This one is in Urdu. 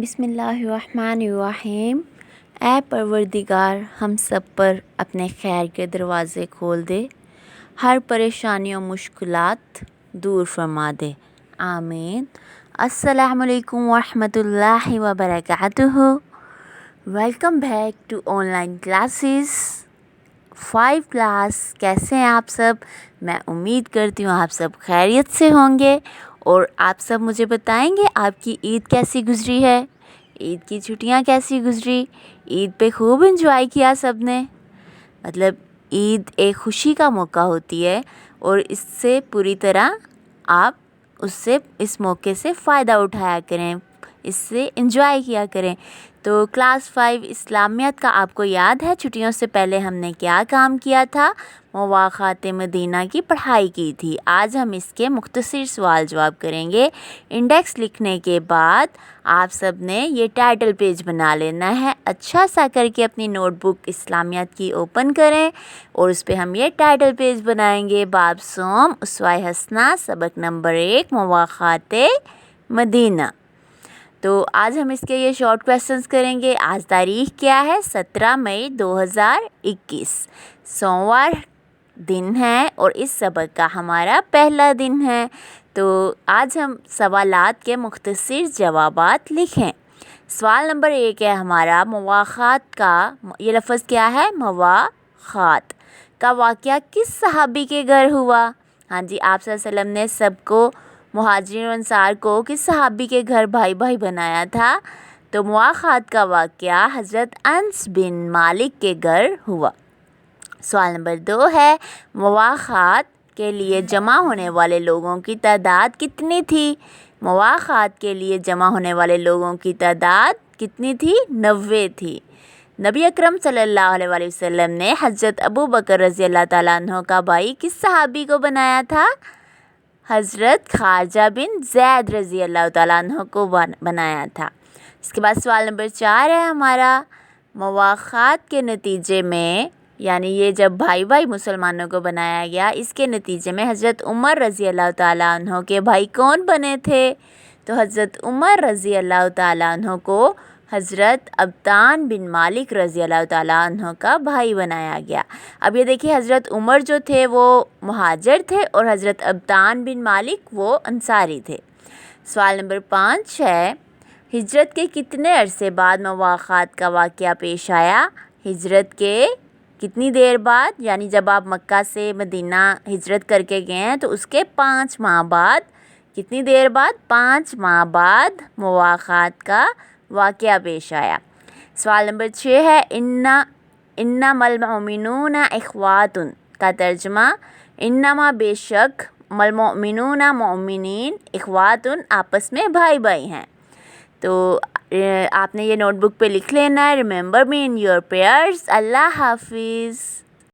بسم اللہ الرحمن الرحیم۔ اے پروردگار ہم سب پر اپنے خیر کے دروازے کھول دے، ہر پریشانی و مشکلات دور فرما دے، آمین۔ السلام علیکم ورحمۃ اللہ وبرکاتہ۔ Welcome back to online classes 5 class. کیسے ہیں آپ سب؟ میں امید کرتی ہوں آپ سب خیریت سے ہوں گے، اور آپ سب مجھے بتائیں گے آپ کی عید کیسی گزری ہے، عید کی چھٹیاں کیسی گزری، عید پہ خوب انجوائے کیا سب نے؟ مطلب عید ایک خوشی کا موقع ہوتی ہے، اور اس سے پوری طرح آپ اس موقع سے فائدہ اٹھایا کریں، اس سے انجوائے کیا کریں۔ تو کلاس 5 اسلامیات کا آپ کو یاد ہے چھٹیوں سے پہلے ہم نے کیا کام کیا تھا؟ مواخات مدینہ کی پڑھائی کی تھی۔ آج ہم اس کے مختصر سوال جواب کریں گے۔ انڈیکس لکھنے کے بعد آپ سب نے یہ ٹائٹل پیج بنا لینا ہے، اچھا سا کر کے اپنی نوٹ بک اسلامیات کی اوپن کریں، اور اس پہ ہم یہ ٹائٹل پیج بنائیں گے۔ باب سوم اسوہ حسنہ، سبق نمبر 1 مواخات مدینہ۔ تو آج ہم اس کے یہ شارٹ کویسچنز کریں گے۔ آج تاریخ کیا ہے؟ 17 مئی 2021، سوموار دن ہے، اور اس سبق کا ہمارا پہلا دن ہے۔ تو آج ہم سوالات کے مختصر جوابات لکھیں۔ سوال نمبر 1 ہے ہمارا، مواخات کا، یہ لفظ کیا ہے؟ مواخات کا واقعہ کس صحابی کے گھر ہوا؟ ہاں جی، آپ صلی اللہ علیہ وسلم نے سب کو، مہاجرین و انصار کو، کس صحابی کے گھر بھائی بھائی بنایا تھا؟ تو مواخات کا واقعہ حضرت انس بن مالک کے گھر ہوا۔ سوال نمبر 2 ہے، مواخات کے لیے جمع ہونے والے لوگوں کی تعداد کتنی تھی؟ مواخات کے لیے جمع ہونے والے لوگوں کی تعداد کتنی تھی؟ 90 تھی۔ نبی اکرم صلی اللہ علیہ وآلہ وسلم نے حضرت ابو بکر رضی اللہ تعالیٰ عنہ کا بھائی کس صحابی کو بنایا تھا؟ حضرت خارجہ بن زید رضی اللہ تعالیٰ عنہ کو بنایا تھا۔ اس کے بعد سوال نمبر 4 ہے ہمارا، مواخات کے نتیجے میں، یعنی یہ جب بھائی بھائی مسلمانوں کو بنایا گیا، اس کے نتیجے میں حضرت عمر رضی اللہ تعالیٰ عنہ کے بھائی کون بنے تھے؟ تو حضرت عمر رضی اللہ تعالیٰ عنہ کو حضرت ابدان بن مالک رضی اللہ تعالیٰ عنہ کا بھائی بنایا گیا۔ اب یہ دیکھیے، حضرت عمر جو تھے وہ مہاجر تھے، اور حضرت ابدان بن مالک وہ انصاری تھے۔ سوال نمبر 5 ہے، ہجرت کے کتنے عرصے بعد مواخات کا واقعہ پیش آیا؟ ہجرت کے کتنی دیر بعد، یعنی جب آپ مکہ سے مدینہ ہجرت کر کے گئے ہیں تو اس کے 5 ماہ بعد، کتنی دیر بعد؟ 5 ماہ بعد مواخات کا واقعہ پیش آیا۔ سوال نمبر 6 ہے، انما المؤمنون اخوات کا ترجمہ، انما بے شک، المؤمنون مومنین، اخوات آپس میں بھائی بھائی ہیں۔ تو آپ نے یہ نوٹ بک پہ لکھ لینا ہے۔ Remember me in your prayers. اللہ حافظ۔